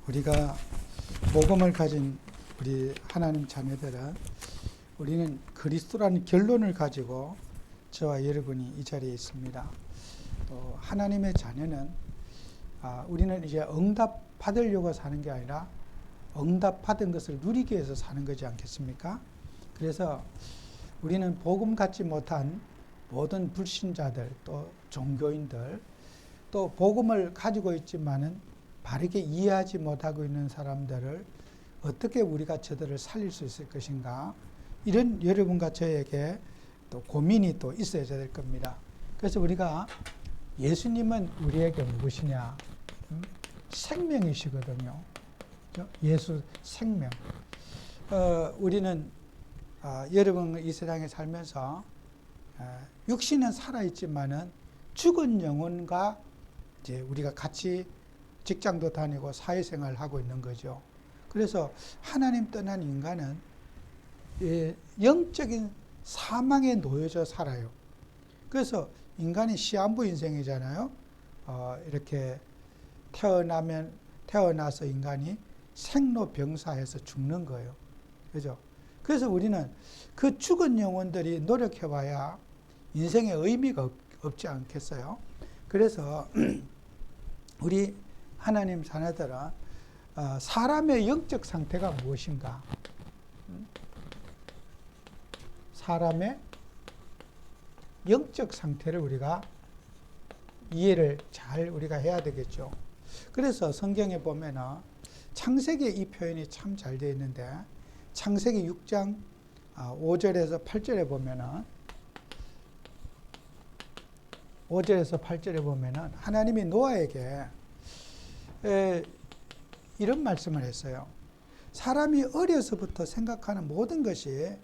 우리가 복음을 가진 우리 하나님 자녀들은 우리는 그리스도라는 결론을 가지고 저와 여러분이 이 자리에 있습니다. 또 하나님의 자녀는 우리는 이제 응답 받으려고 사는 게 아니라 응답 받은 것을 누리기 위해서 사는 거지 않겠습니까? 그래서 우리는 복음 갖지 못한 모든 불신자들, 또 종교인들, 또 복음을 가지고 있지만은 바르게 이해하지 못하고 있는 사람들을 어떻게 우리가 저들을 살릴 수 있을 것인가, 이런 여러분과 저에게 또 고민이 또 있어야 될 겁니다. 그래서 우리가 예수님은 우리에게 누구시냐? 생명이시거든요. 예수 생명. 우리는 여러분 이 세상에 살면서 육신은 살아있지만은 죽은 영혼과 이제 우리가 같이 직장도 다니고 사회생활을 하고 있는 거죠. 그래서 하나님 떠난 인간은 영적인 사망에 놓여져 살아요. 그래서 인간이 시한부 인생이잖아요. 이렇게 태어나서 인간이 생로병사해서 죽는 거예요. 그죠? 그래서 우리는 그 죽은 영혼들이 노력해봐야 인생의 의미가 없지 않겠어요? 그래서 우리 하나님 자녀들은 사람의 영적 상태가 무엇인가? 사람의 영적 상태를 우리가 이해를 잘 우리가 해야 되겠죠. 그래서 성경에 보면은 창세기에 이 표현이 참 잘 되어 있는데, 창세기 6장 5절에서 8절에 보면은 5절에서 8절에 보면은 하나님이 노아에게 이런 말씀을 했어요. 사람이 어려서부터 생각하는 모든 것이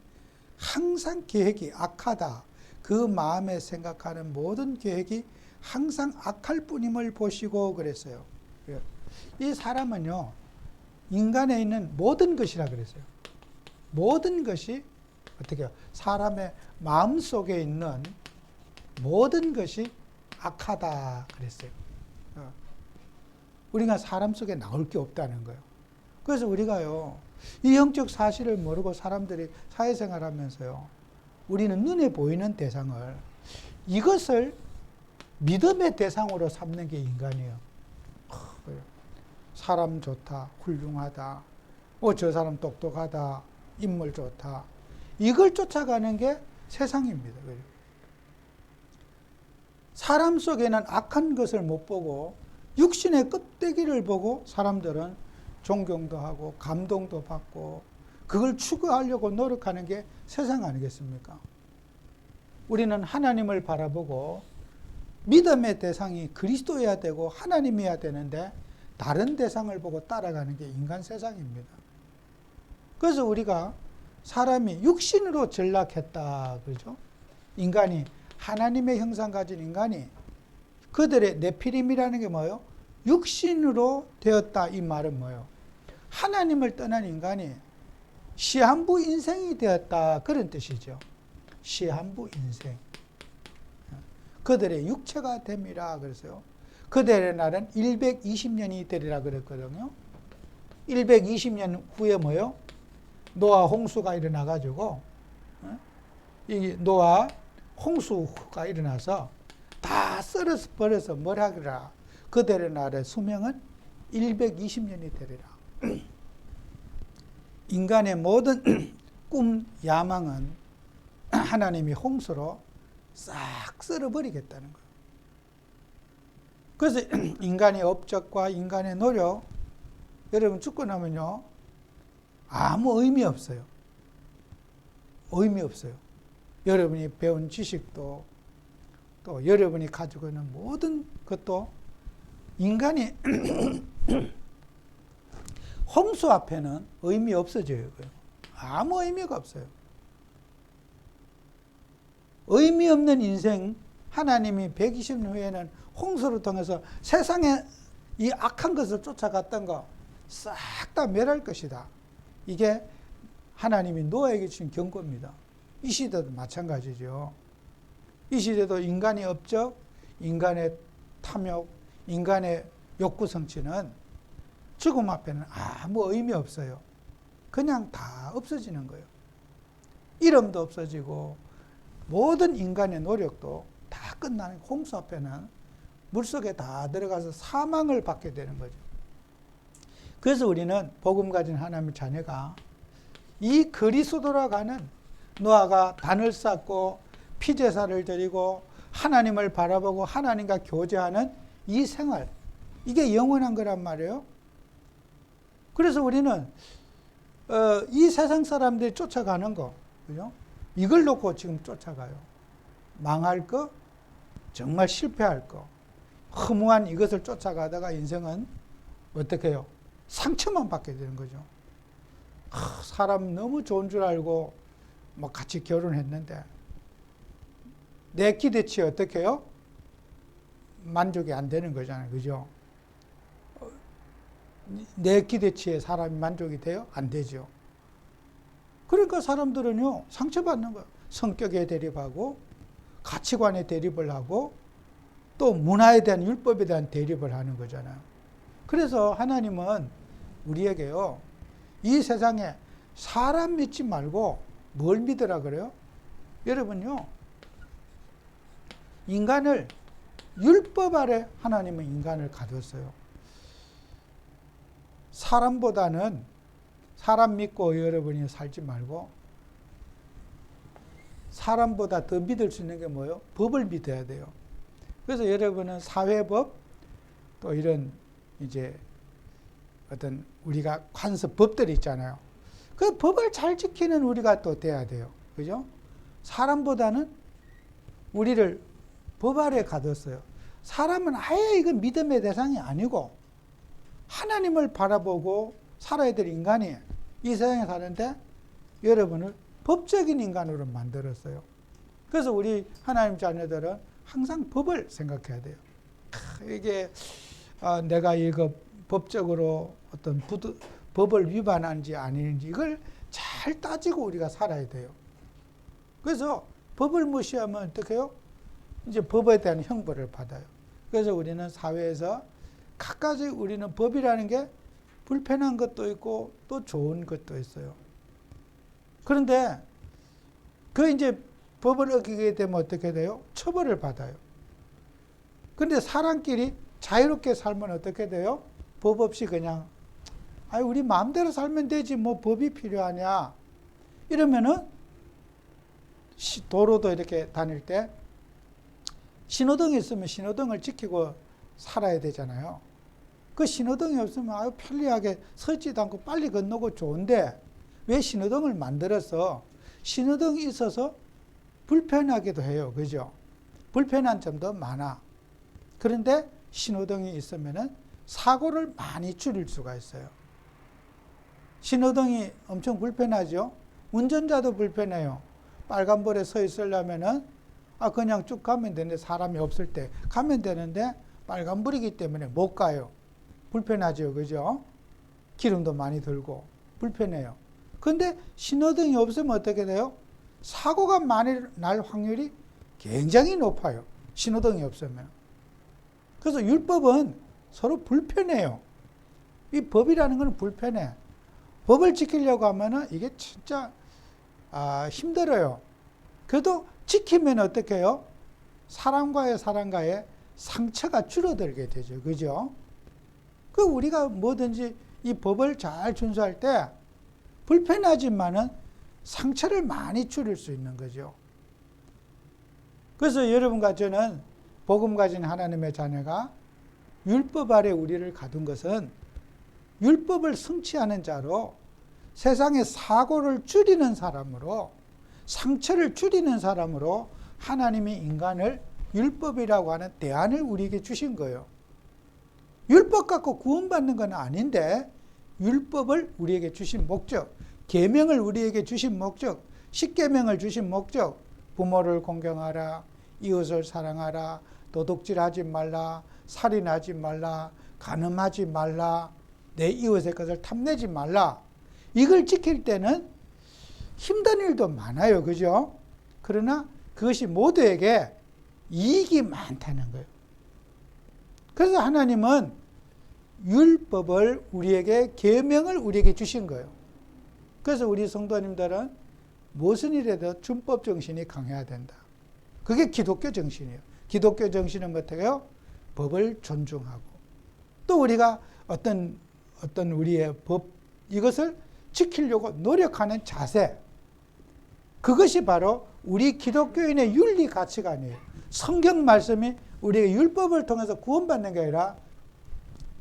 항상 계획이 악하다. 그 마음에 생각하는 모든 계획이 항상 악할 뿐임을 보시고 그랬어요. 이 사람은요, 인간에 있는 모든 것이라 그랬어요. 모든 것이 어떻게 해요? 사람의 마음 속에 있는 모든 것이 악하다 그랬어요. 우리가 사람 속에 나올 게 없다는 거예요. 그래서 우리가요, 이 영적 사실을 모르고 사람들이 사회생활 하면서요, 우리는 눈에 보이는 대상을, 이것을 믿음의 대상으로 삼는 게 인간이에요. 사람 좋다, 훌륭하다, 저 사람 똑똑하다, 인물 좋다, 이걸 쫓아가는 게 세상입니다. 사람 속에는 악한 것을 못 보고 육신의 껍데기를 보고 사람들은 존경도 하고 감동도 받고 그걸 추구하려고 노력하는 게 세상 아니겠습니까? 우리는 하나님을 바라보고 믿음의 대상이 그리스도여야 되고 하나님이어야 되는데 다른 대상을 보고 따라가는 게 인간 세상입니다. 그래서 우리가 사람이 육신으로 전락했다 그러죠. 인간이 하나님의 형상 가진 인간이, 그들의 네피림이라는 게 뭐예요? 육신으로 되었다, 이 말은 뭐예요? 하나님을 떠난 인간이 시한부 인생이 되었다, 그런 뜻이죠. 시한부 인생. 그들의 육체가 됨이라 그랬어요. 그들의 날은 120년이 되리라 그랬거든요. 120년 후에 뭐예요? 노아 홍수가 일어나가지고, 이 노아 홍수가 일어나서 다 썰어서 버려서 뭐라 그러라. 그들의 날의 수명은 120년이 되리라. 인간의 모든 꿈, 야망은 하나님이 홍수로 싹 썰어버리겠다는 거예요. 그래서 인간의 업적과 인간의 노력, 여러분 죽고 나면요, 아무 의미 없어요. 의미 없어요. 여러분이 배운 지식도, 또 여러분이 가지고 있는 모든 것도 인간이 홍수 앞에는 의미 없어져요. 아무 의미가 없어요. 의미 없는 인생, 하나님이 120년 후에는 홍수를 통해서 세상에 이 악한 것을 쫓아갔던 거 싹 다 멸할 것이다. 이게 하나님이 노아에게 주신 경고입니다. 이 시대도 마찬가지죠. 이 시대도 인간의 업적, 인간의 탐욕, 인간의 욕구 성취는 죽음 앞에는 아무 의미 없어요. 그냥 다 없어지는 거예요. 이름도 없어지고 모든 인간의 노력도 다 끝나는 홍수 앞에는 물속에 다 들어가서 사망을 받게 되는 거죠. 그래서 우리는 복음 가진 하나님의 자녀가 이 그리스도로 가는 노아가 단을 쌓고 피제사를 드리고 하나님을 바라보고 하나님과 교제하는 이 생활, 이게 영원한 거란 말이에요. 그래서 우리는 이 세상 사람들이 쫓아가는 거, 그죠? 이걸 놓고 지금 쫓아가요. 망할 거, 정말 실패할 거, 허무한 이것을 쫓아가다가 인생은 어떻게 해요? 상처만 받게 되는 거죠. 사람 너무 좋은 줄 알고 뭐 같이 결혼했는데 내 기대치에 어떻게 해요? 만족이 안 되는 거잖아요. 그죠? 내 기대치에 사람이 만족이 돼요? 안 되죠. 그러니까 사람들은요, 상처받는 거예요. 성격에 대립하고, 가치관에 대립을 하고, 또 문화에 대한 율법에 대한 대립을 하는 거잖아요. 그래서 하나님은 우리에게요, 이 세상에 사람 믿지 말고 뭘 믿으라 그래요? 여러분요, 인간을 율법 아래 하나님은 인간을 가뒀어요. 사람보다는 사람 믿고 여러분이 살지 말고 사람보다 더 믿을 수 있는 게 뭐예요? 법을 믿어야 돼요. 그래서 여러분은 사회법 또 이런 이제 어떤 우리가 관습 법들이 있잖아요. 그 법을 잘 지키는 우리가 또 돼야 돼요. 그죠? 사람보다는 우리를 법 아래 가뒀어요. 사람은 아예 이건 믿음의 대상이 아니고 하나님을 바라보고 살아야 될 인간이 이 세상에 사는데 여러분을 법적인 인간으로 만들었어요. 그래서 우리 하나님 자녀들은 항상 법을 생각해야 돼요. 이게 내가 이거 법적으로 어떤 법을 위반한지 아닌지 이걸 잘 따지고 우리가 살아야 돼요. 그래서 법을 무시하면 어떻게 해요? 이제 법에 대한 형벌을 받아요. 그래서 우리는 사회에서 각가지 우리는 법이라는 게 불편한 것도 있고 또 좋은 것도 있어요. 그런데 그 이제 법을 어기게 되면 어떻게 돼요? 처벌을 받아요. 그런데 사람끼리 자유롭게 살면 어떻게 돼요? 법 없이 그냥 우리 마음대로 살면 되지 뭐 법이 필요하냐 이러면은 도로도 이렇게 다닐 때 신호등이 있으면 신호등을 지키고 살아야 되잖아요. 그 신호등이 없으면 편리하게 서지도 않고 빨리 건너고 좋은데 왜 신호등을 만들어서 신호등이 있어서 불편하기도 해요. 그죠? 불편한 점도 많아. 그런데 신호등이 있으면은 사고를 많이 줄일 수가 있어요. 신호등이 엄청 불편하죠? 운전자도 불편해요. 빨간불에 서 있으려면은 그냥 쭉 가면 되는데 사람이 없을 때 가면 되는데 빨간불이기 때문에 못 가요. 불편하죠. 그죠? 기름도 많이 들고 불편해요. 근데 신호등이 없으면 어떻게 돼요? 사고가 많이 날 확률이 굉장히 높아요. 신호등이 없으면. 그래서 율법은 서로 불편해요. 이 법이라는 건 불편해. 법을 지키려고 하면은 이게 진짜 힘들어요. 그래도 지키면 어떻게 해요? 사람과의 상처가 줄어들게 되죠. 그죠? 그 우리가 뭐든지 이 법을 잘 준수할 때 불편하지만은 상처를 많이 줄일 수 있는 거죠. 그래서 여러분과 저는 복음 가진 하나님의 자녀가 율법 아래 우리를 가둔 것은 율법을 성취하는 자로 세상의 사고를 줄이는 사람으로 상처를 줄이는 사람으로 하나님이 인간을 율법이라고 하는 대안을 우리에게 주신 거예요. 율법 갖고 구원받는 건 아닌데 율법을 우리에게 주신 목적, 계명을 우리에게 주신 목적, 십계명을 주신 목적, 부모를 공경하라, 이웃을 사랑하라, 도둑질하지 말라, 살인하지 말라, 간음하지 말라, 내 이웃의 것을 탐내지 말라. 이걸 지킬 때는 힘든 일도 많아요. 그죠? 그러나 그것이 모두에게 이익이 많다는 거예요. 그래서 하나님은 율법을 우리에게, 계명을 우리에게 주신 거예요. 그래서 우리 성도님들은 무슨 일에도 준법 정신이 강해야 된다. 그게 기독교 정신이에요. 기독교 정신은 어떻게요? 법을 존중하고, 또 우리가 어떤 우리의 법, 이것을 지키려고 노력하는 자세, 그것이 바로 우리 기독교인의 윤리 가치관이에요. 성경 말씀이 우리에게 율법을 통해서 구원받는 게 아니라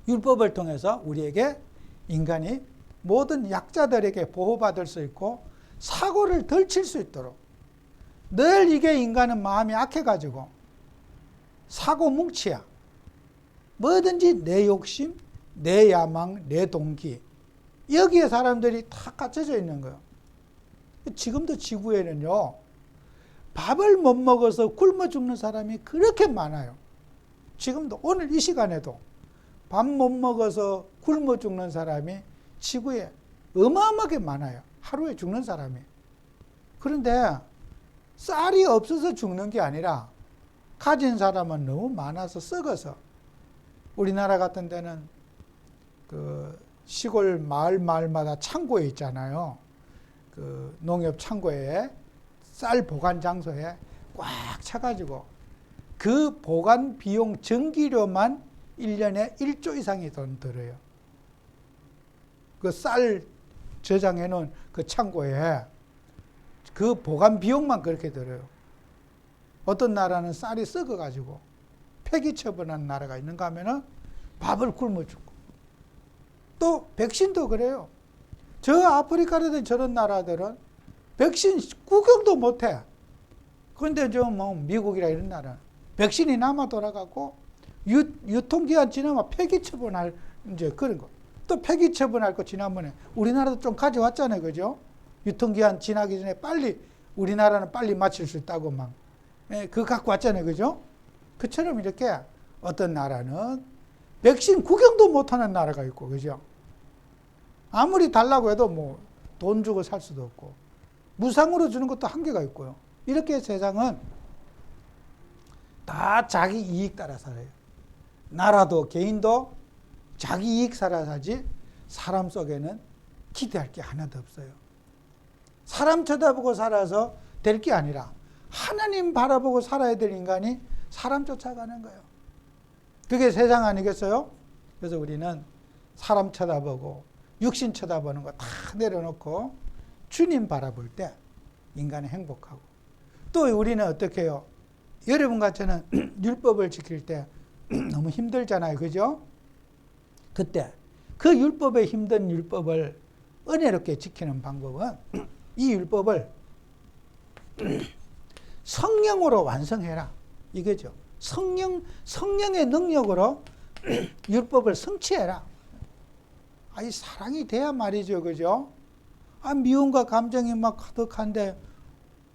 율법을 통해서 우리에게, 인간이 모든 약자들에게 보호받을 수 있고 사고를 덜 칠 수 있도록, 늘 이게 인간은 마음이 악해가지고 사고 뭉치야. 뭐든지 내 욕심, 내 야망, 내 동기, 여기에 사람들이 다 갇혀져 있는 거예요. 지금도 지구에는요, 밥을 못 먹어서 굶어 죽는 사람이 그렇게 많아요. 지금도, 오늘 이 시간에도 밥 못 먹어서 굶어 죽는 사람이 지구에 어마어마하게 많아요. 하루에 죽는 사람이. 그런데 쌀이 없어서 죽는 게 아니라 가진 사람은 너무 많아서 썩어서, 우리나라 같은 데는 그 시골 마을마다 창고에 있잖아요. 그 농협 창고에, 쌀 보관 장소에 꽉 차가지고 그 보관 비용 전기료만 1년에 1조 이상이 돈 들어요. 그 쌀 저장해 놓은 그 창고에 그 보관 비용만 그렇게 들어요. 어떤 나라는 쌀이 썩어가지고 폐기 처분하는 나라가 있는가 하면은 밥을 굶어 죽고, 또 백신도 그래요. 저 아프리카라든 저런 나라들은 백신 구경도 못해. 그런데 저 뭐 미국이라 이런 나라는 백신이 남아 돌아가고 유통기한 지나면 폐기 처분할 이제 그런 거. 또 폐기 처분할 거 지난번에 우리나라도 좀 가져왔잖아요. 그죠? 유통기한 지나기 전에 빨리, 우리나라는 빨리 마칠 수 있다고 막. 그거 갖고 왔잖아요. 그죠? 그처럼 이렇게 어떤 나라는 백신 구경도 못하는 나라가 있고, 그죠? 아무리 달라고 해도 뭐 돈 주고 살 수도 없고, 무상으로 주는 것도 한계가 있고요. 이렇게 세상은 다 자기 이익 따라 살아요. 나라도 개인도 자기 이익 따라 살지, 사람 속에는 기대할 게 하나도 없어요. 사람 쳐다보고 살아서 될 게 아니라 하나님 바라보고 살아야 될 인간이 사람 쫓아가는 거예요. 그게 세상 아니겠어요? 그래서 우리는 사람 쳐다보고 육신 쳐다보는 거 다 내려놓고 주님 바라볼 때 인간은 행복하고, 또 우리는 어떻게 해요? 여러분 같이는 율법을 지킬 때 너무 힘들잖아요. 그죠? 그때 그 율법에 힘든 율법을 은혜롭게 지키는 방법은 이 율법을 성령으로 완성해라. 이거죠. 성령의 능력으로 율법을 성취해라. 이 사랑이 돼야 말이죠. 그죠? 미움과 감정이 막 가득한데,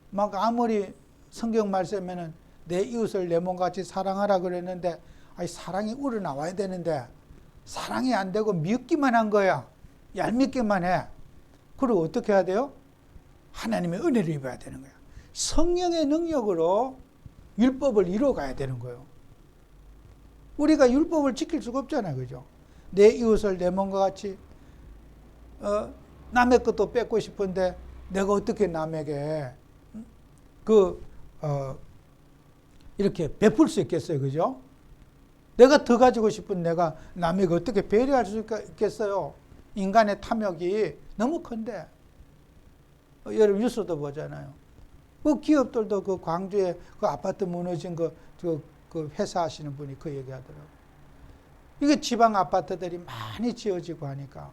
막 아무리 성경 말씀에는 내 이웃을 내 몸같이 사랑하라 그랬는데, 사랑이 우러나와야 되는데, 사랑이 안 되고 미흡기만 한 거야. 얄밉기만 해. 그리고 어떻게 해야 돼요? 하나님의 은혜를 입어야 되는 거야. 성령의 능력으로 율법을 이루어가야 되는 거예요. 우리가 율법을 지킬 수가 없잖아요. 그죠? 내 이웃을 내 몸과 같이, 남의 것도 뺏고 싶은데 내가 어떻게 남에게 이렇게 베풀 수 있겠어요. 그죠? 내가 더 가지고 싶은 내가 남에게 어떻게 배려할 수 있겠어요? 인간의 탐욕이 너무 큰데. 여러분 뉴스도 보잖아요. 그 기업들도 그 광주에 그 아파트 무너진 그 회사 하시는 분이 그 얘기하더라고요. 이게 지방 아파트들이 많이 지어지고 하니까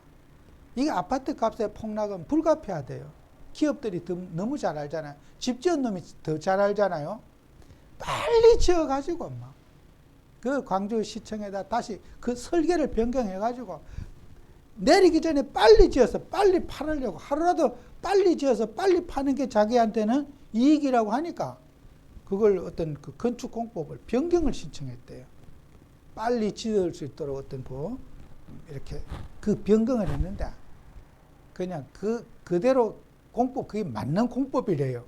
이게 아파트 값의 폭락은 불가피하대요. 기업들이 너무 잘 알잖아요. 집 지은 놈이 더 잘 알잖아요. 빨리 지어가지고 막 그 광주시청에다 다시 그 설계를 변경해가지고 내리기 전에 빨리 지어서 빨리 팔으려고, 하루라도 빨리 지어서 빨리 파는 게 자기한테는 이익이라고 하니까 그걸 어떤 그 건축 공법을 변경을 신청했대요. 빨리 지을 수 있도록 어떤 이렇게 그 변경을 했는데, 그냥 그대로 공법, 그게 맞는 공법이래요.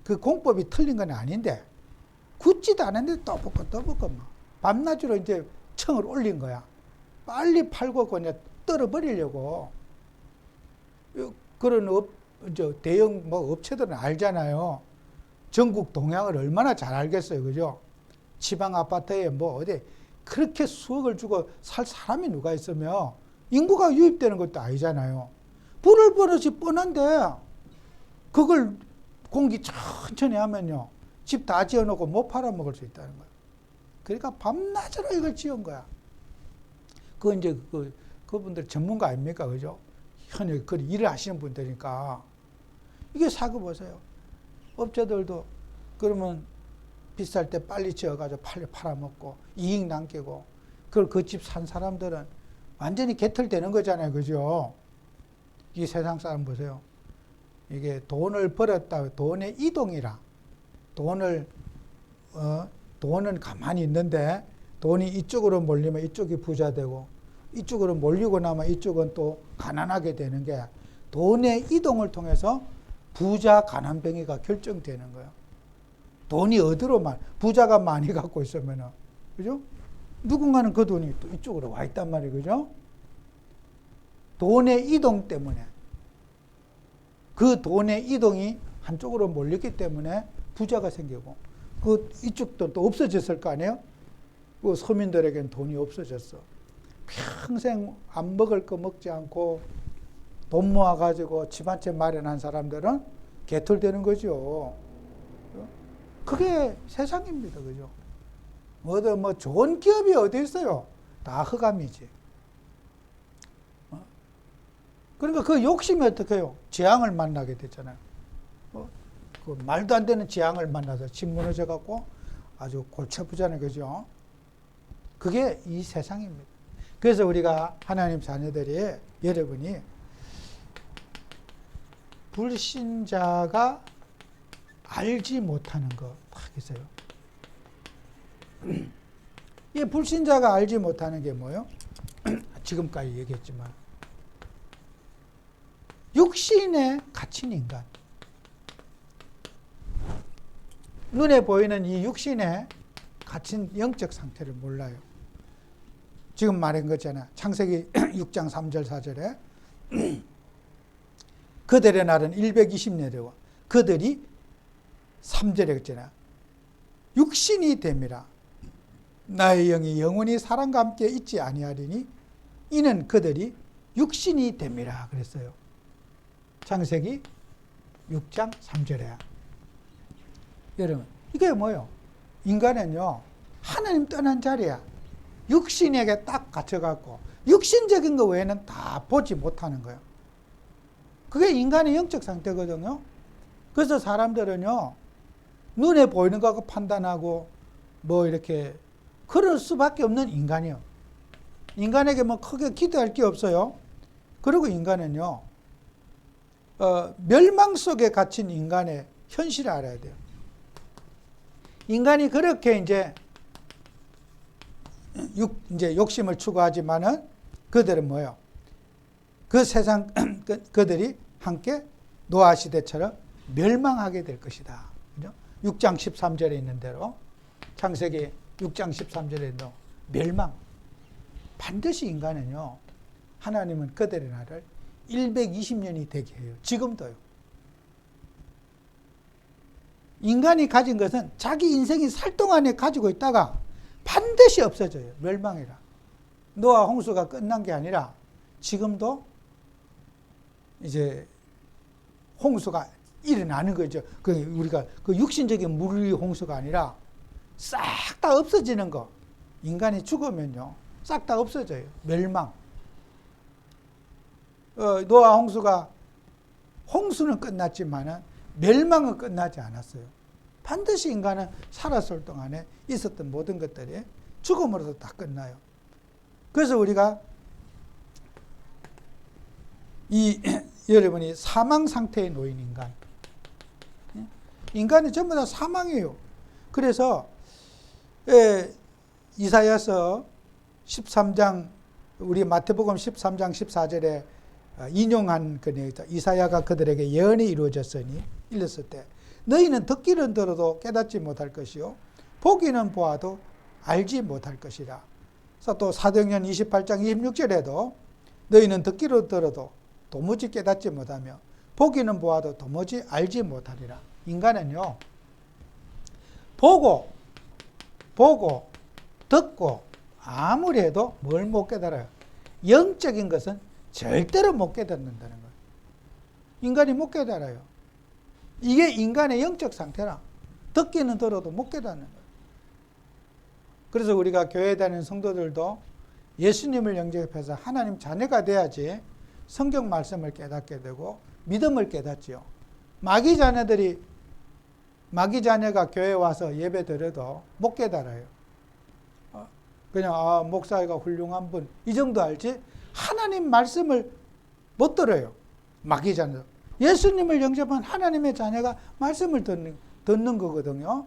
그 공법이 틀린 건 아닌데 굳지도 않은데 또 붙고 막 밤낮으로 이제 청을 올린 거야. 빨리 팔고 그냥 떨어버리려고. 그런 대형 업체들은 알잖아요. 전국 동향을 얼마나 잘 알겠어요. 그죠? 지방 아파트에 어디 그렇게 수억을 주고 살 사람이 누가 있으며 인구가 유입되는 것도 아니잖아요. 불을 버릇이 뻔한데 그걸 공기 천천히 하면요. 집 다 지어놓고 못 팔아먹을 수 있다는 거예요. 그러니까 밤낮으로 이걸 지은 거야. 그건 이제 그분들 전문가 아닙니까? 그죠? 현역 그 일을 하시는 분들이니까. 이게 사고 보세요. 업체들도 그러면 비쌀 때 빨리 지어가지고 빨리 팔아먹고 이익 남기고 그걸 그 집 산 사람들은 완전히 개털되는 거잖아요. 그죠? 이 세상 사람 보세요. 이게 돈을 벌었다. 돈의 이동이라. 돈은 가만히 있는데 돈이 이쪽으로 몰리면 이쪽이 부자 되고 이쪽으로 몰리고 나면 이쪽은 또 가난하게 되는 게 돈의 이동을 통해서 부자 가난뱅이가 결정되는 거예요. 돈이 어디로만 부자가 많이 갖고 있으면은 그죠? 누군가는 그 돈이 또 이쪽으로 와 있단 말이에요. 그죠? 돈의 이동 때문에 그 돈의 이동이 한쪽으로 몰렸기 때문에 부자가 생기고 그 이쪽도 또 없어졌을 거 아니에요? 그 서민들에겐 돈이 없어졌어. 평생 안 먹을 거 먹지 않고 돈 모아가지고 집 한 채 마련한 사람들은 개털되는 거죠. 그게 세상입니다. 그죠? 좋은 기업이 어디 있어요? 다 흑암이지. 그러니까 그 욕심이 어떻게 해요? 재앙을 만나게 되잖아요. 그 말도 안 되는 재앙을 만나서 집 무너져 갖고 아주 골치 아프잖아요. 그죠? 그게 이 세상입니다. 그래서 우리가 하나님 자녀들이 여러분이 불신자가 알지 못하는 거 딱 있어요. 이 불신자가 알지 못하는 게 뭐예요? 지금까지 얘기했지만 육신에 갇힌 인간. 눈에 보이는 이 육신에 갇힌 영적 상태를 몰라요. 지금 말한 거잖아. 창세기 6장 3절 4절에 그들의 날은 120년이고 그들이 3절에 그랬잖아. 육신이 됨이라. 나의 영이 영원히 사람과 함께 있지 아니하리니 이는 그들이 육신이 됨이라 그랬어요. 창세기 6장 3절에. 여러분, 이게 뭐예요? 인간은요, 하나님 떠난 자리야. 육신에게 딱 갇혀갖고, 육신적인 거 외에는 다 보지 못하는 거예요. 그게 인간의 영적 상태거든요. 그래서 사람들은요, 눈에 보이는 거 판단하고, 이렇게, 그럴 수밖에 없는 인간이요. 인간에게 크게 기대할 게 없어요. 그리고 인간은요, 멸망 속에 갇힌 인간의 현실을 알아야 돼요. 인간이 그렇게 이제 욕심을 추구하지만은 그들은 뭐예요? 그 세상 그들이 함께 노아 시대처럼 멸망하게 될 것이다. 그죠? 6장 13절에 있는 대로 창세기 6장 13절에 있는 멸망. 반드시 인간은요. 하나님은 그들의 날을 120년이 되게 해요. 지금도요. 인간이 가진 것은 자기 인생이 살 동안에 가지고 있다가 반드시 없어져요. 멸망이라. 노아 홍수가 끝난 게 아니라 지금도 이제 홍수가 일어나는 거죠. 우리가 그 육신적인 물의 홍수가 아니라 싹 다 없어지는 거. 인간이 죽으면요. 싹 다 없어져요. 멸망. 노아 홍수는 끝났지만은 멸망은 끝나지 않았어요. 반드시 인간은 살았을 동안에 있었던 모든 것들이 죽음으로도 다 끝나요. 그래서 우리가 여러분이 사망 상태에 놓인 인간. 인간이 전부 다 사망이에요. 그래서 이사야서 13장, 우리 마태복음 13장 14절에 인용한 그 내용이다. 이사야가 그들에게 예언이 이루어졌으니 일렀을 때 너희는 듣기는 들어도 깨닫지 못할 것이요 보기는 보아도 알지 못할 것이라. 또 사도행전 28장 26절에도 너희는 듣기로 들어도 도무지 깨닫지 못하며 보기는 보아도 도무지 알지 못하리라. 인간은요, 보고 듣고 아무리 해도 뭘 못 깨달아요. 영적인 것은 절대로 못 깨닫는다는 거예요. 인간이 못 깨달아요. 이게 인간의 영적 상태라. 듣기는 들어도 못 깨닫는 거예요. 그래서 우리가 교회 다니는 성도들도 예수님을 영접해서 하나님 자녀가 돼야지 성경 말씀을 깨닫게 되고 믿음을 깨닫지요. 마귀 자녀가 교회에 와서 예배 드려도 못 깨달아요. 그냥 목사가 훌륭한 분 이 정도 알지 하나님 말씀을 못 들어요. 마귀 자녀. 예수님을 영접한 하나님의 자녀가 말씀을 듣는 거거든요.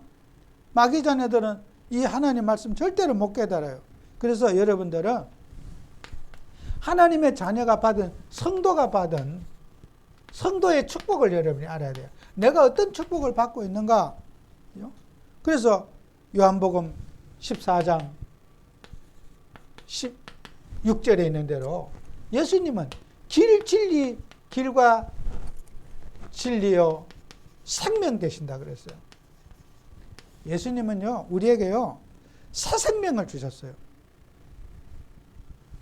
마귀 자녀들은 이 하나님 말씀 절대로 못 깨달아요. 그래서 여러분들은 하나님의 자녀가 받은 성도가 받은 성도의 축복을 여러분이 알아야 돼요. 내가 어떤 축복을 받고 있는가? 그래서 요한복음 14장 16절에 있는 대로 예수님은 길과 진리요 생명 되신다 그랬어요. 예수님은요 우리에게요 새 생명을 주셨어요.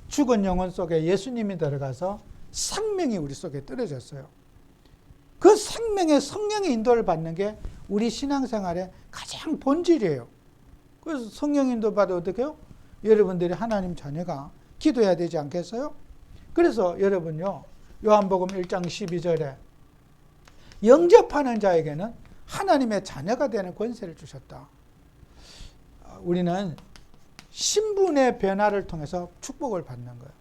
죽은 영혼 속에 예수님이 들어가서 생명이 우리 속에 떨어졌어요. 그 생명의 성령의 인도를 받는 게 우리 신앙생활의 가장 본질이에요. 그래서 성령 인도 받아 어떻게 해요? 여러분들이 하나님 자녀가 기도해야 되지 않겠어요? 그래서 여러분요 요한복음 1장 12절에 영접하는 자에게는 하나님의 자녀가 되는 권세를 주셨다. 우리는 신분의 변화를 통해서 축복을 받는 거예요.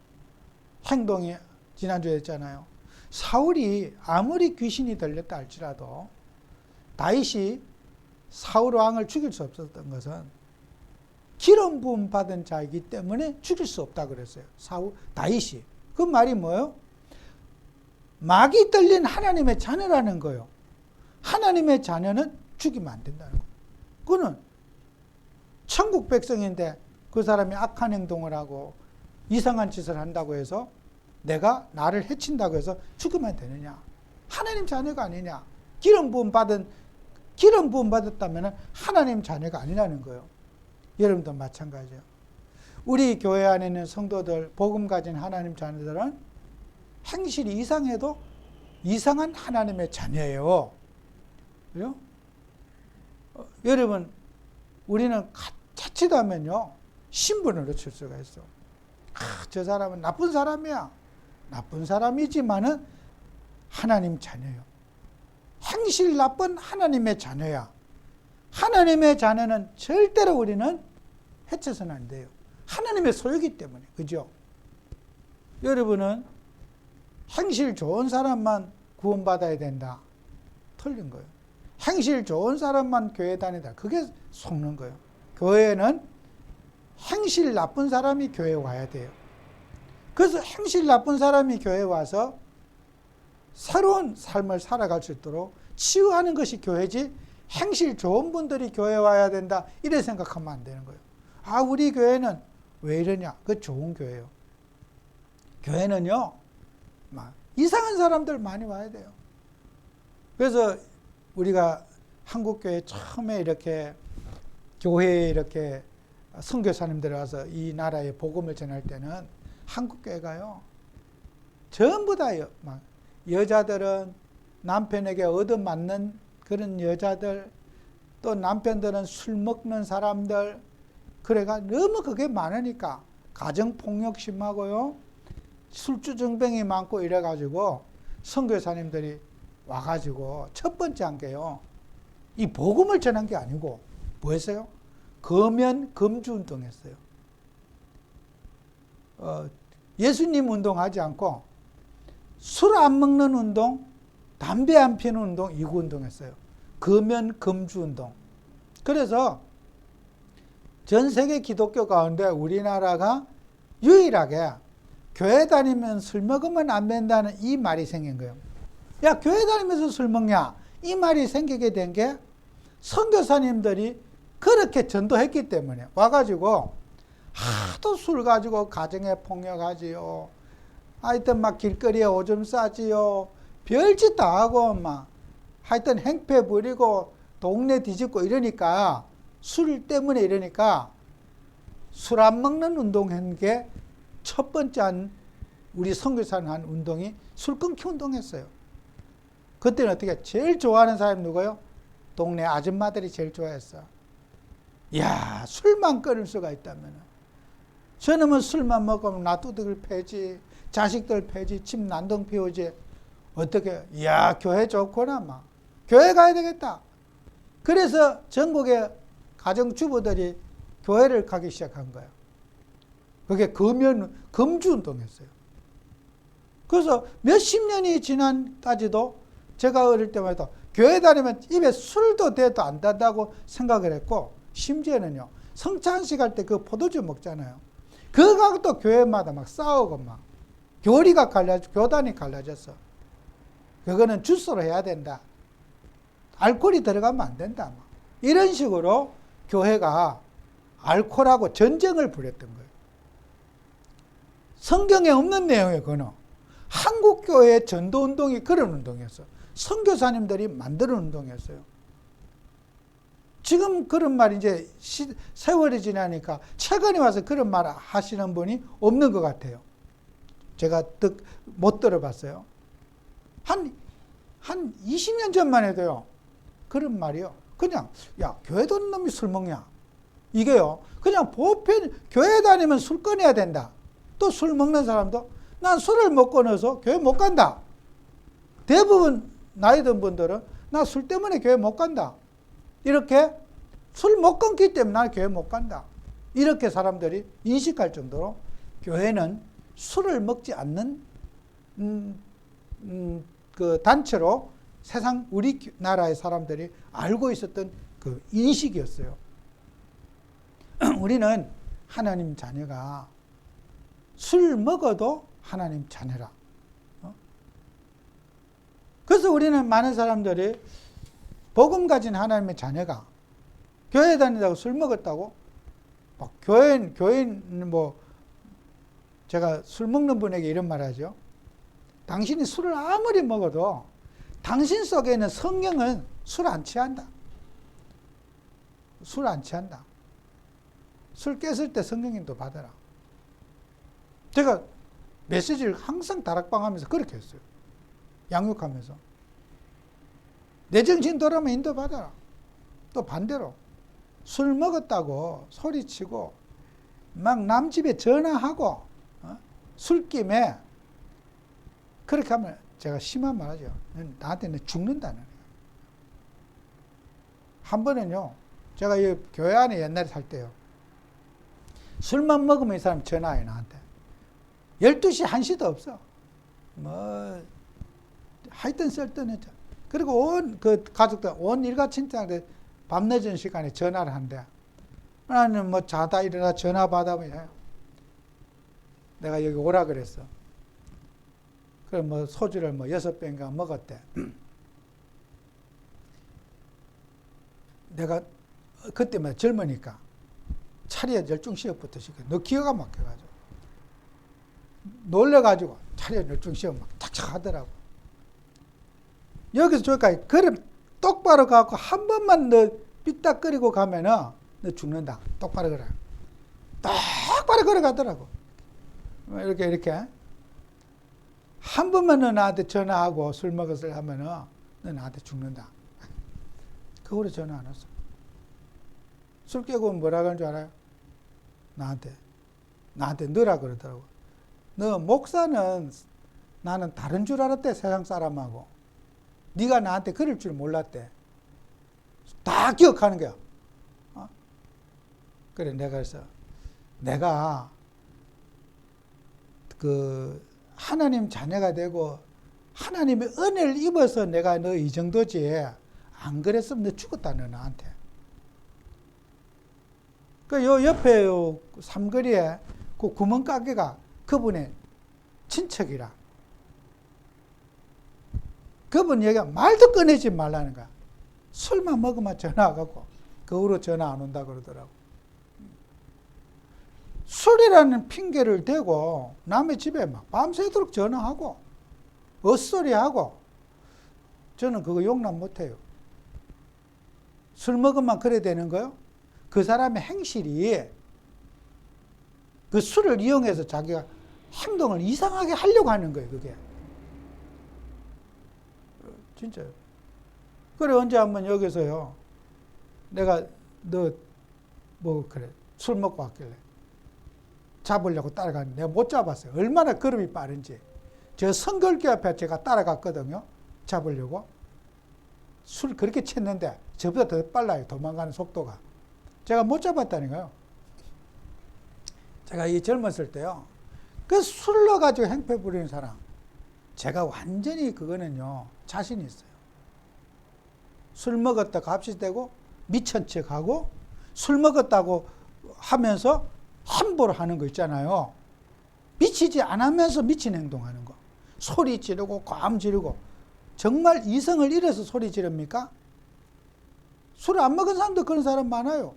행동이 지난주에 했잖아요. 사울이 아무리 귀신이 들렸다 할지라도 다윗이 사울 왕을 죽일 수 없었던 것은 기름 부음 받은 자이기 때문에 죽일 수 없다 그랬어요. 다윗이. 그 말이 뭐예요? 막이 떨린 하나님의 자녀라는 거예요. 하나님의 자녀는 죽이면 안 된다는 거예요. 그는 천국 백성인데 그 사람이 악한 행동을 하고 이상한 짓을 한다고 해서 내가 나를 해친다고 해서 죽으면 되느냐? 하나님 자녀가 아니냐? 기름 부음 받았다면 하나님 자녀가 아니라는 거예요. 여러분도 마찬가지예요. 우리 교회 안에 있는 성도들, 복음 가진 하나님 자녀들은 행실이 이상해도 이상한 하나님의 자녀예요. 그래요? 여러분, 우리는 자칫 하면요, 신분을 놓칠 수가 있어. 저 사람은 나쁜 사람이야. 나쁜 사람이지만은 하나님 자녀예요. 행실 나쁜 하나님의 자녀야. 하나님의 자녀는 절대로 우리는 해쳐서는 안 돼요. 하나님의 소유이기 때문에. 그죠? 여러분은 행실 좋은 사람만 구원받아야 된다. 틀린 거예요. 행실 좋은 사람만 교회 다니다. 그게 속는 거예요. 교회는 행실 나쁜 사람이 교회에 와야 돼요. 그래서 행실 나쁜 사람이 교회에 와서 새로운 삶을 살아갈 수 있도록 치유하는 것이 교회지 행실 좋은 분들이 교회에 와야 된다 이래 생각하면 안 되는 거예요. 우리 교회는 왜 이러냐? 그 좋은 교회예요. 교회는요 이상한 사람들 많이 와야 돼요. 그래서 우리가 한국교회 처음에 이렇게 교회에 이렇게 선교사님들 와서 이 나라에 복음을 전할 때는 한국교회가요 전부 다 여자들은 남편에게 얻어맞는 그런 여자들, 또 남편들은 술 먹는 사람들, 그래가 너무 그게 많으니까 가정폭력 심하고요 술주정뱅이 많고 이래가지고 선교사님들이 와가지고 첫 번째 한 게요 이 복음을 전한 게 아니고 뭐 했어요? 금연 금주 운동했어요. 예수님 운동하지 않고 술 안 먹는 운동, 담배 안 피는 운동, 이거 운동했어요. 금연 금주 운동. 그래서 전 세계 기독교 가운데 우리나라가 유일하게 교회 다니면 술 먹으면 안 된다는 이 말이 생긴 거예요. 야, 교회 다니면서 술 먹냐? 이 말이 생기게 된 게 선교사님들이 그렇게 전도했기 때문에 와가지고 하도 술 가지고 가정에 폭력하지요. 하여튼 막 길거리에 오줌 싸지요. 별짓 다 하고 막 하여튼 행패 부리고 동네 뒤집고 이러니까 술 때문에 이러니까 술 안 먹는 운동한 게 첫 번째 우리 선교사는 한 운동이 술 끊기 운동했어요. 그때는 어떻게 제일 좋아하는 사람이 누구요? 동네 아줌마들이 제일 좋아했어. 이야, 술만 끊을 수가 있다면. 저놈은 술만 먹으면 나두들 패지, 자식들 패지, 집 난동 피우지. 어떻게, 이야, 교회 좋구나, 막. 교회 가야 되겠다. 그래서 전국의 가정주부들이 교회를 가기 시작한 거예요. 그게 금주 운동이었어요. 그래서 몇십 년이 지난까지도 제가 어릴 때마다 교회 다니면 입에 술도 대도 안 단다고 생각을 했고, 심지어는요, 성찬식 할 때 그 포도주 먹잖아요. 그거 갖고 또 교회마다 막 싸우고 막, 교단이 갈라졌어. 그거는 주스로 해야 된다. 알코올이 들어가면 안 된다. 막. 이런 식으로 교회가 알코올하고 전쟁을 벌였던 거예요. 성경에 없는 내용이에요, 그거는. 한국교회의 전도운동이 그런 운동이었어요. 선교사님들이 만드는 운동이었어요. 지금 그런 말 이제 세월이 지나니까 최근에 와서 그런 말 하시는 분이 없는 것 같아요. 제가 못 들어봤어요. 한 20년 전만 해도요. 그런 말이요. 그냥 야, 교회 돈 놈이 술 먹냐. 이게요. 그냥 보편 교회 다니면 술 끊어야 된다. 또 술 먹는 사람도 난 술을 못 끊어서 교회 못 간다. 대부분 나이 든 분들은 나 술 때문에 교회 못 간다. 이렇게 술 못 끊기 때문에 난 교회 못 간다. 이렇게 사람들이 인식할 정도로 교회는 술을 먹지 않는 그 단체로 세상 우리나라의 사람들이 알고 있었던 그 인식이었어요. 우리는 하나님 자녀가 술 먹어도 하나님 자녀라. 그래서 우리는 많은 사람들이 복음 가진 하나님의 자녀가 교회 다니다고 술 먹었다고 막 교인 뭐 제가 술 먹는 분에게 이런 말 하죠. 당신이 술을 아무리 먹어도 당신 속에 있는 성령은 술 안 취한다. 술 안 취한다. 술 깼을 때 성령님도 받아라. 제가 메시지를 항상 다락방 하면서 그렇게 했어요. 양육하면서. 내 정신 돌아오면 인도받아라. 또 반대로 술 먹었다고 소리치고 막 남 집에 전화하고 술김에 그렇게 하면 제가 심한 말 하죠. 나한테는 죽는다는 거예요. 한 번은요. 제가 이 교회 안에 옛날에 살 때요. 술만 먹으면 이 사람 전화해 나한테. 12시 1시도 없어. 뭐 하여튼 쓸데없죠. 그리고 온 그 가족들 온 일가친척한테 밤늦은 시간에 전화를 한대. 나는 뭐 자다 일어나 전화 받아보면 내가 여기 오라 그랬어. 그럼 뭐 소주를 뭐 6병인가 먹었대. 내가 그때만 젊으니까 차례 열중시험부터 시켜. 너 기어가 막혀가지고 놀래가지고 차례 열중시험 막 착착 하더라고. 여기서 저기까지 그럼 똑바로 가고 한 번만 너 삐딱거리고 가면은 너 죽는다. 똑바로 걸어. 똑바로 걸어가더라고. 이렇게 한 번만 너 나한테 전화하고 술 먹었을 하면은 너 나한테 죽는다. 그 후로 전화 안 왔어. 술 깨고 뭐라 그런 줄 알아요? 나한테 너라 그러더라고. 너 목사는 나는 다른 줄 알았대. 세상 사람하고. 네가 나한테 그럴 줄 몰랐대. 다 기억하는 거야. 그래 내가 그 하나님 자녀가 되고 하나님의 은혜를 입어서 내가 너 이 정도지. 안 그랬으면 너 죽었다 너 나한테. 그 요 옆에 요 삼거리에 그 구멍가게가 그분의 친척이라. 그분 얘기가 말도 꺼내지 말라는 거야. 술만 먹으면 전화 와갖고 그 후로 전화 안 온다 그러더라고. 술이라는 핑계를 대고 남의 집에 막 밤새도록 전화하고 엇소리하고 저는 그거 용납 못해요. 술 먹으면 그래 되는 거요? 그 사람의 행실이 그 술을 이용해서 자기가 행동을 이상하게 하려고 하는 거예요, 그게. 진짜요. 그래, 언제 한번 여기서요, 내가 너, 뭐, 그래, 술 먹고 왔길래 잡으려고 따라갔는데 내가 못 잡았어요. 얼마나 걸음이 빠른지. 저 성결교 앞에 제가 따라갔거든요. 잡으려고. 술 그렇게 챘는데 저보다 더 빨라요. 도망가는 속도가. 제가 못 잡았다니까요. 제가 이 젊었을 때요. 그 술 넣어가지고 행패 부리는 사람. 제가 완전히 그거는요. 자신 있어요. 술 먹었다고 합시되고 미친 척하고 술 먹었다고 하면서 함부로 하는 거 있잖아요. 미치지 않으면서 미친 행동하는 거. 소리 지르고 꽝 지르고. 정말 이성을 잃어서 소리 지릅니까? 술 안 먹은 사람도 그런 사람 많아요.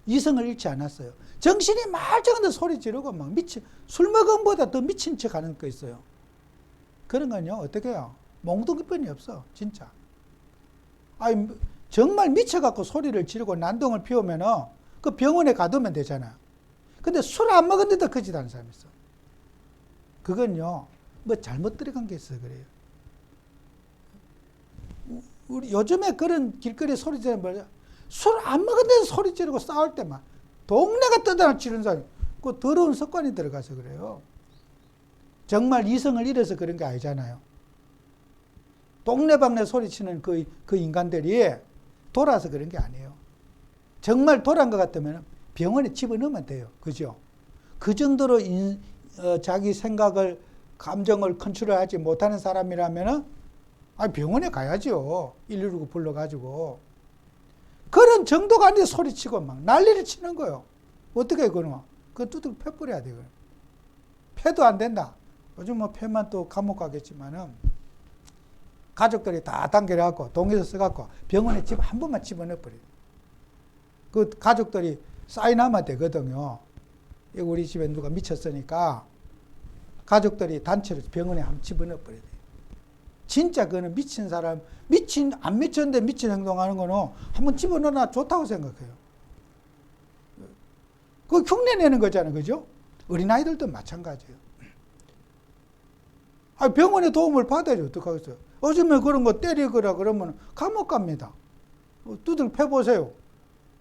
이성을 잃지 않았어요. 정신이 말짱한데 소리 지르고 막 미친, 술 먹은 보다 더 미친 척 하는 거 있어요. 그런 건요, 어떻게 해요? 몽둥이뿐이 없어, 진짜. 아니, 정말 미쳐갖고 소리를 지르고 난동을 피우면은 그 병원에 가두면 되잖아. 근데 술 안 먹었는데도 그 짓 하는 사람이 있어. 그건요, 뭐 잘못 들어간 게 있어요, 그래요. 우리 요즘에 그런 길거리 소리 지르는 거, 술 안 먹었는데도 소리 지르고 싸울 때만 동네가 떠다나 치는 사람이 그 더러운 습관이 들어가서 그래요. 정말 이성을 잃어서 그런 게 아니잖아요. 동네방네 소리치는 그 인간들이 돌아서 그런 게 아니에요. 정말 돌아온 것 같으면 병원에 집어넣으면 돼요. 그죠? 그 정도로 자기 생각을, 감정을 컨트롤하지 못하는 사람이라면 병원에 가야죠. 119 불러가지고. 그런 정도가 아닌데 소리치고 막 난리를 치는 거예요. 어떻게 해, 그놈아? 그거 두둑 패버려야 돼요. 패도 안 된다. 요즘 뭐 패만 또 감옥 가겠지만은 가족들이 다 단결해갖고 동의서 써갖고 병원에 집 한 번만 집어넣어버려요. 그 가족들이 사인하면 되거든요. 우리 집에 누가 미쳤으니까 가족들이 단체로 병원에 한번 집어넣어버려야 돼요. 진짜 그거는 미친 사람, 안 미쳤는데 미친 행동하는 거는 한번 집어넣어놔 좋다고 생각해요. 그거 흉내 내는 거잖아요. 그죠? 어린아이들도 마찬가지예요. 병원에 도움을 받아야죠. 어떡하겠어요? 요즘에 그런 거 때리거나 그러면 감옥 갑니다. 두들 패보세요.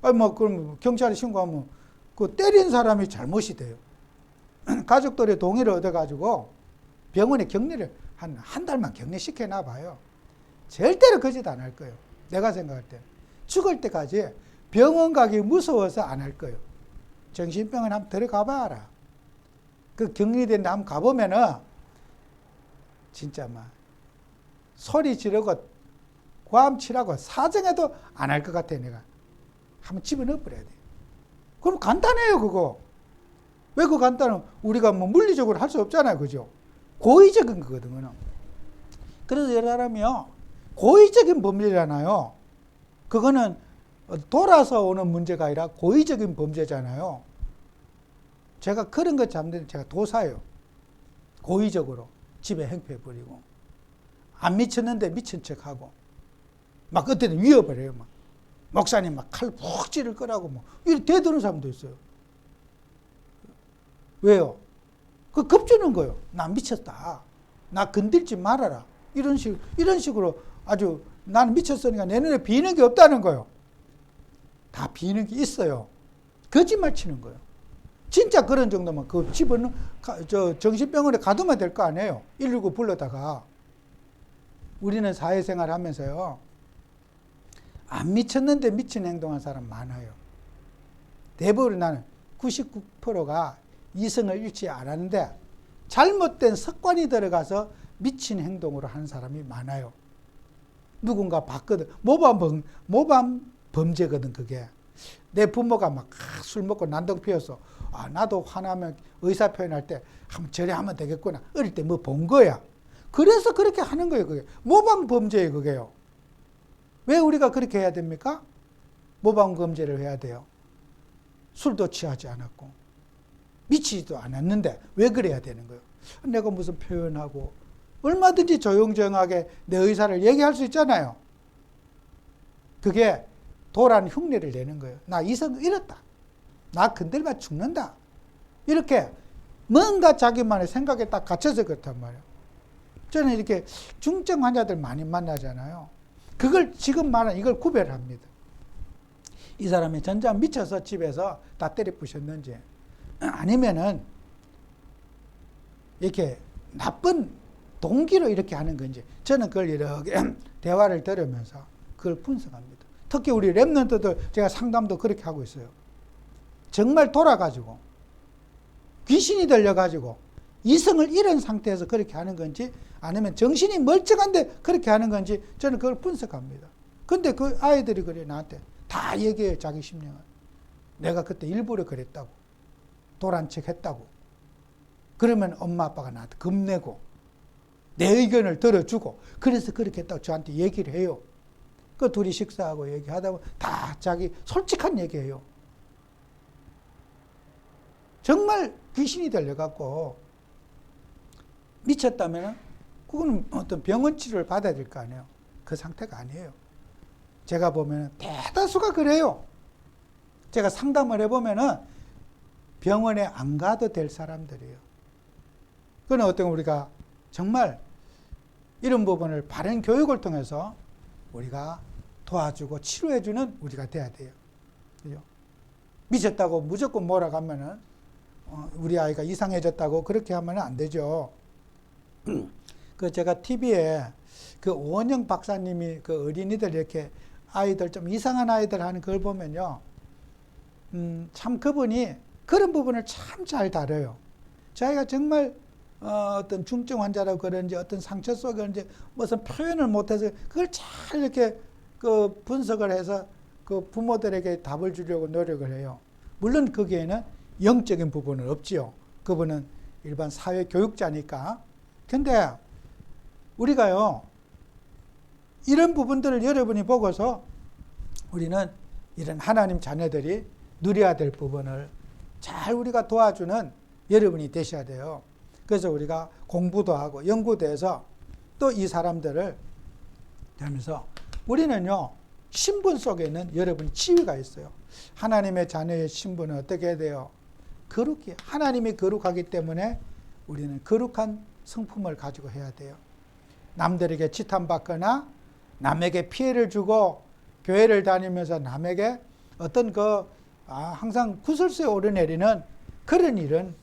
그럼 경찰에 신고하면 그 때린 사람이 잘못이 돼요. 가족들의 동의를 얻어가지고 병원에 격리를 한 달만 격리시켜놔 봐요. 절대로 그 짓 안 할 거예요. 내가 생각할 때. 죽을 때까지 병원 가기 무서워서 안 할 거예요. 정신병원 한번 들어가 봐라. 그 격리된 데 한번 가보면은 진짜 막 소리 지르고 고함치라고 사정해도 안 할 것 같아. 내가 한번 집어넣어 버려야 돼. 그럼 간단해요. 그거 왜 그 간단한, 우리가 뭐 물리적으로 할 수 없잖아요. 그죠? 고의적인 거거든요. 그래서 여러 사람이요, 고의적인 범죄잖아요. 그거는 돌아서 오는 문제가 아니라 고의적인 범죄잖아요. 제가 그런 거 잡는 제가 도사예요. 고의적으로 집에 행패 부리고 안 미쳤는데 미친 척하고 막 그때는 위협을 해요. 막 목사님 막 칼 푹 찌를 거라고 뭐 이렇게 대드는 사람도 있어요. 왜요? 그 겁주는 거예요. 나 미쳤다. 나 건들지 말아라. 이런 식으로 아주 나는 미쳤으니까 내 눈에 비는 게 없다는 거예요. 다 비는 게 있어요. 거짓말 치는 거예요. 진짜 그런 정도면 그 집은 정신병원에 가두면 될 거 아니에요. 119 불러다가. 우리는 사회생활 하면서요, 안 미쳤는데 미친 행동한 사람 많아요. 대부분 나는 99%가 이성을 잃지 않았는데 잘못된 습관이 들어가서 미친 행동으로 하는 사람이 많아요. 누군가 봤거든. 모범 범죄거든, 그게. 내 부모가 막 술 먹고 난동 피워서 나도 화나면 의사 표현할 때 한번 저래 하면 되겠구나. 어릴 때 뭐 본 거야. 그래서 그렇게 하는 거예요, 그게. 모방 범죄예요, 그게요. 왜 우리가 그렇게 해야 됩니까? 모방 범죄를 해야 돼요. 술도 취하지 않았고, 미치지도 않았는데 왜 그래야 되는 거예요? 내가 무슨 표현하고 얼마든지 조용조용하게 내 의사를 얘기할 수 있잖아요. 그게 도란 흉내를 내는 거예요. 나 이성 잃었다. 나 건들면 죽는다. 이렇게 뭔가 자기만의 생각에 딱 갇혀서 그렇단 말이에요. 저는 이렇게 중증 환자들 많이 만나잖아요. 그걸 지금 말하는 이걸 구별합니다. 이 사람이 전자 미쳐서 집에서 다 때려 부셨는지 아니면은 이렇게 나쁜 동기로 이렇게 하는 건지 저는 그걸 이렇게 대화를 들으면서 그걸 분석합니다. 특히 우리 랩런트들 제가 상담도 그렇게 하고 있어요. 정말 돌아가지고 귀신이 들려가지고 이성을 잃은 상태에서 그렇게 하는 건지 아니면 정신이 멀쩡한데 그렇게 하는 건지 저는 그걸 분석합니다. 근데 그 아이들이 그래 나한테 다 얘기해요. 자기 심령을. 내가 그때 일부러 그랬다고. 도란 척 했다고. 그러면 엄마 아빠가 나한테 겁내고 내 의견을 들어주고 그래서 그렇게 했다고 저한테 얘기를 해요. 그 둘이 식사하고 얘기하다 보면 다 자기 솔직한 얘기해요. 정말 귀신이 들려갖고 미쳤다면 그거는 어떤 병원 치료를 받아야 될 거 아니에요. 그 상태가 아니에요. 제가 보면 대다수가 그래요. 제가 상담을 해보면 병원에 안 가도 될 사람들이에요. 그건 어떤 우리가 정말 이런 부분을 바른 교육을 통해서 우리가 도와주고 치료해주는 우리가 돼야 돼요. 그죠? 미쳤다고 무조건 몰아가면은 우리 아이가 이상해졌다고 그렇게 하면 안 되죠. 그 제가 TV에 그 오원영 박사님이 그 어린이들 이렇게 아이들 좀 이상한 아이들 하는 걸 보면요. 참 그분이 그런 부분을 참 잘 다뤄요. 자기가 정말 어떤 중증 환자라고 그런지 어떤 상처 속에 그런지 무슨 표현을 못해서 그걸 잘 이렇게 그 분석을 해서 그 부모들에게 답을 주려고 노력을 해요. 물론 거기에는 영적인 부분은 없지요. 그분은 일반 사회 교육자니까. 근데 우리가요, 이런 부분들을 여러분이 보고서 우리는 이런 하나님 자녀들이 누려야 될 부분을 잘 우리가 도와주는 여러분이 되셔야 돼요. 그래서 우리가 공부도 하고 연구도 해서 또 이 사람들을 하면서 우리는요, 신분 속에는 여러분이 지위가 있어요. 하나님의 자녀의 신분은 어떻게 해야 돼요? 거룩히, 하나님이 거룩하기 때문에 우리는 거룩한 성품을 가지고 해야 돼요. 남들에게 지탄받거나 남에게 피해를 주고 교회를 다니면서 남에게 어떤 항상 구설수에 오르내리는 그런 일은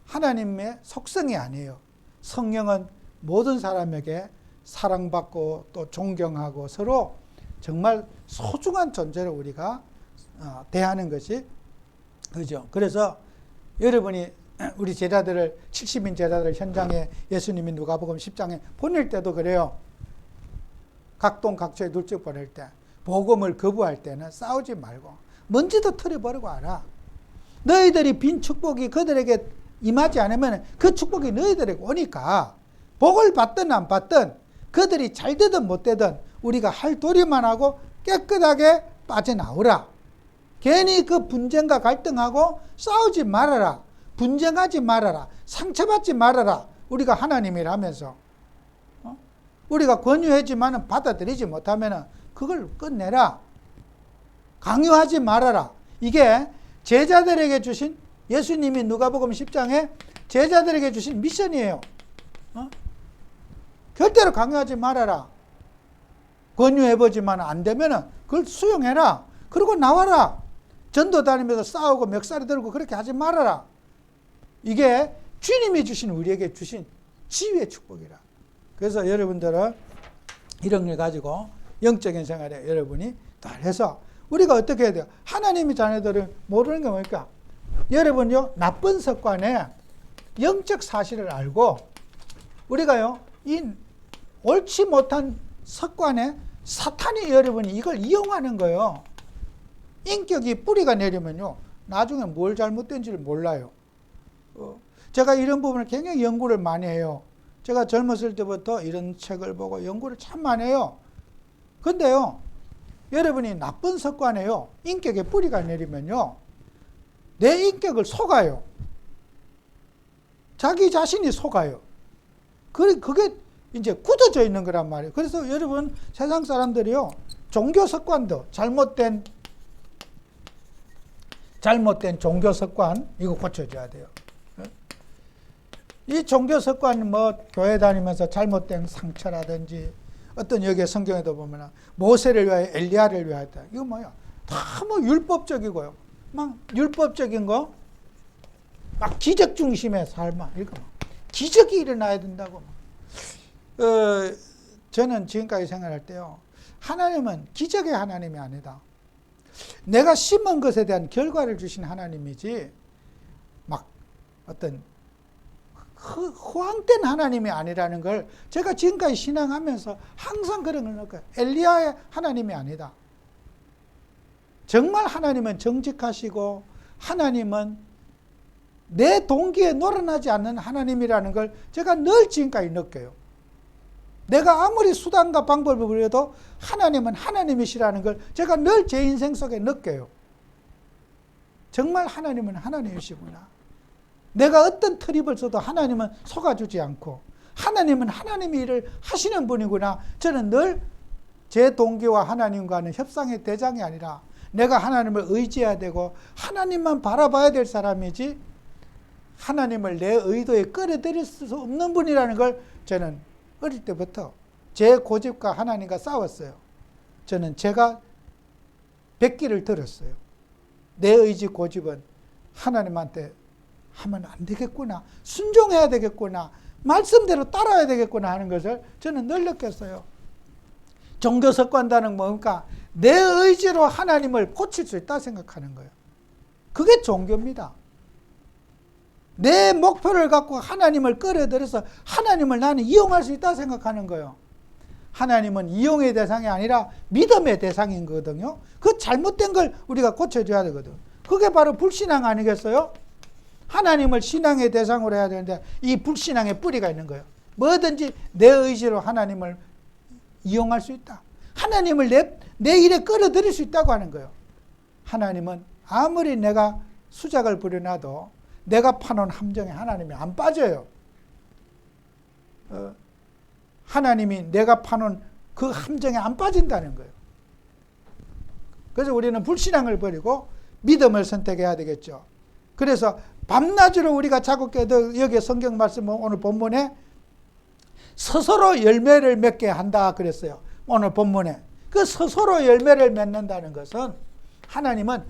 하나님의 속성이 아니에요. 성령은 모든 사람에게 사랑받고 또 존경하고 서로 정말 소중한 존재로 우리가 대하는 것이 그죠. 그래서 여러분이 우리 제자들을 70인 제자들 현장에 예수님이 누가복음 10장에 보낼 때도 그래요. 각동각초에 둘째 보낼 때 복음을 거부할 때는 싸우지 말고 먼지도 털어버리고 알아. 너희들이 빈 축복이 그들에게 임하지 않으면 그 축복이 너희들에게 오니까 복을 받든 안 받든 그들이 잘 되든 못 되든 우리가 할 도리만 하고 깨끗하게 빠져나오라. 괜히 그 분쟁과 갈등하고 싸우지 말아라. 분쟁하지 말아라. 상처받지 말아라. 우리가 하나님이라면서 우리가 권유하지만 받아들이지 못하면 그걸 끝내라. 강요하지 말아라. 이게 제자들에게 주신 예수님이 누가복음 10장에 제자들에게 주신 미션이에요. 절대로 강요하지 말아라. 권유해보지만 안 되면 그걸 수용해라. 그리고 나와라. 전도 다니면서 싸우고 멱살이 들고 그렇게 하지 말아라. 이게 주님이 주신 우리에게 주신 지위의 축복이라. 그래서 여러분들은 이런 걸 가지고 영적인 생활에 여러분이 잘해서 우리가 어떻게 해야 돼요? 하나님의 자녀들은 모르는 게 뭘까? 여러분요, 나쁜 습관에 영적 사실을 알고 우리가요, 이 옳지 못한 습관에 사탄이 여러분이 이걸 이용하는 거예요. 인격이 뿌리가 내리면요, 나중에 뭘 잘못된지를 몰라요. 제가 이런 부분을 굉장히 연구를 많이 해요. 제가 젊었을 때부터 이런 책을 보고 연구를 참 많이 해요. 근데요, 여러분이 나쁜 습관에요, 인격에 뿌리가 내리면요, 내 인격을 속아요. 자기 자신이 속아요. 그게 이제 굳어져 있는 거란 말이에요. 그래서 여러분, 세상 사람들이요, 종교 습관도 잘못된 종교 습관, 이거 고쳐줘야 돼요. 이 종교 습관, 교회 다니면서 잘못된 상처라든지, 어떤 여기에 성경에도 보면, 모세를 위하여 엘리야를 위하였다. 이거 뭐야? 다 율법적이고요. 막 율법적인 거, 막 기적 중심의 삶아. 이거 기적이 일어나야 된다고. 저는 지금까지 생각할 때요, 하나님은 기적의 하나님이 아니다. 내가 심은 것에 대한 결과를 주신 하나님이지, 막 어떤 허황된 하나님이 아니라는 걸 제가 지금까지 신앙하면서 항상 그런 걸 느껴요. 엘리야의 하나님이 아니다. 정말 하나님은 정직하시고, 하나님은 내 동기에 놀아나지 않는 하나님이라는 걸 제가 늘 지금까지 느껴요. 내가 아무리 수단과 방법을 부려도 하나님은 하나님이시라는 걸 제가 늘 제 인생 속에 느껴요. 정말 하나님은 하나님이시구나. 내가 어떤 트립을 써도 하나님은 속아주지 않고, 하나님은 하나님의 일을 하시는 분이구나. 저는 늘 제 동기와 하나님과는 협상의 대상이 아니라 내가 하나님을 의지해야 되고 하나님만 바라봐야 될 사람이지, 하나님을 내 의도에 끌어들일 수 없는 분이라는 걸 저는 어릴 때부터 제 고집과 하나님과 싸웠어요. 저는 제가 백기를 들었어요. 내 의지 고집은 하나님한테 하면 안 되겠구나, 순종해야 되겠구나, 말씀대로 따라야 되겠구나 하는 것을 저는 늘 느꼈어요. 종교 습관다는 뭡니까? 내 의지로 하나님을 고칠 수 있다 생각하는 거예요. 그게 종교입니다. 내 목표를 갖고 하나님을 끌어들여서 하나님을 나는 이용할 수 있다 생각하는 거예요. 하나님은 이용의 대상이 아니라 믿음의 대상인 거거든요. 그 잘못된 걸 우리가 고쳐줘야 되거든. 그게 바로 불신앙 아니겠어요? 하나님을 신앙의 대상으로 해야 되는데 이 불신앙의 뿌리가 있는 거예요. 뭐든지 내 의지로 하나님을 이용할 수 있다. 하나님을 내 일에 끌어들일 수 있다고 하는 거예요. 하나님은 아무리 내가 수작을 부려놔도 내가 파놓은 함정에 하나님이 안 빠져요. 하나님이 내가 파놓은 그 함정에 안 빠진다는 거예요. 그래서 우리는 불신앙을 버리고 믿음을 선택해야 되겠죠. 그래서 밤낮으로 우리가 자극해도 여기 성경 말씀 오늘 본문에 스스로 열매를 맺게 한다 그랬어요. 오늘 본문에. 그 스스로 열매를 맺는다는 것은 하나님은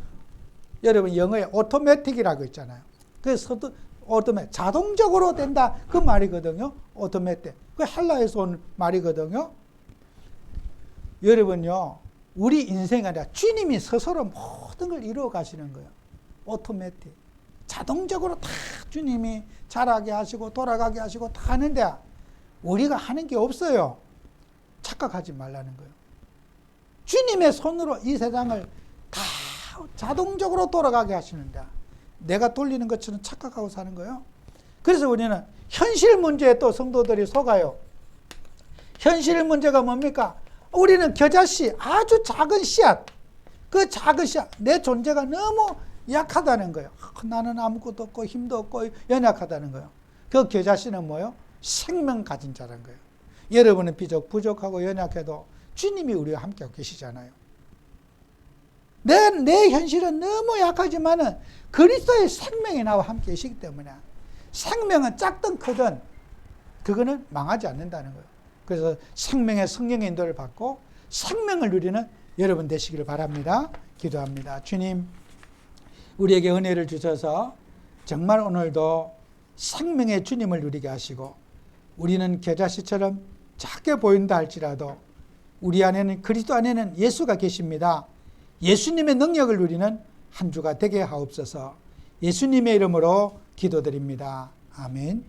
여러분 영어에 오토매틱이라고 있잖아요. 그래서 자동적으로 된다 그 말이거든요. 오토매틱. 그 헬라에서 온 말이거든요. 여러분요, 우리 인생이 아니라 주님이 스스로 모든 걸 이루어 가시는 거예요. 오토매틱. 자동적으로 다 주님이 자라게 하시고 돌아가게 하시고 다 하는데 우리가 하는 게 없어요. 착각하지 말라는 거예요. 주님의 손으로 이 세상을 다 자동적으로 돌아가게 하시는데 내가 돌리는 것처럼 착각하고 사는 거예요. 그래서 우리는 현실 문제에 또 성도들이 속아요. 현실 문제가 뭡니까? 우리는 겨자씨, 아주 작은 씨앗, 그 작은 씨앗, 내 존재가 너무 약하다는 거예요. 나는 아무것도 없고 힘도 없고 연약하다는 거예요. 그 겨자씨는 뭐예요? 생명 가진 자라는 거예요. 여러분은 비록 부족하고 연약해도 주님이 우리와 함께하고 계시잖아요. 내 현실은 너무 약하지만은 그리스도의 생명이 나와 함께 계시기 때문에 생명은 작든 크든 그거는 망하지 않는다는 거예요. 그래서 생명의 성령의 인도를 받고 생명을 누리는 여러분 되시기를 바랍니다. 기도합니다. 주님, 우리에게 은혜를 주셔서 정말 오늘도 생명의 주님을 누리게 하시고 우리는 겨자씨처럼 작게 보인다 할지라도 우리 안에는 그리스도 안에는 예수가 계십니다. 예수님의 능력을 누리는 한 주가 되게 하옵소서. 예수님의 이름으로 기도드립니다. 아멘.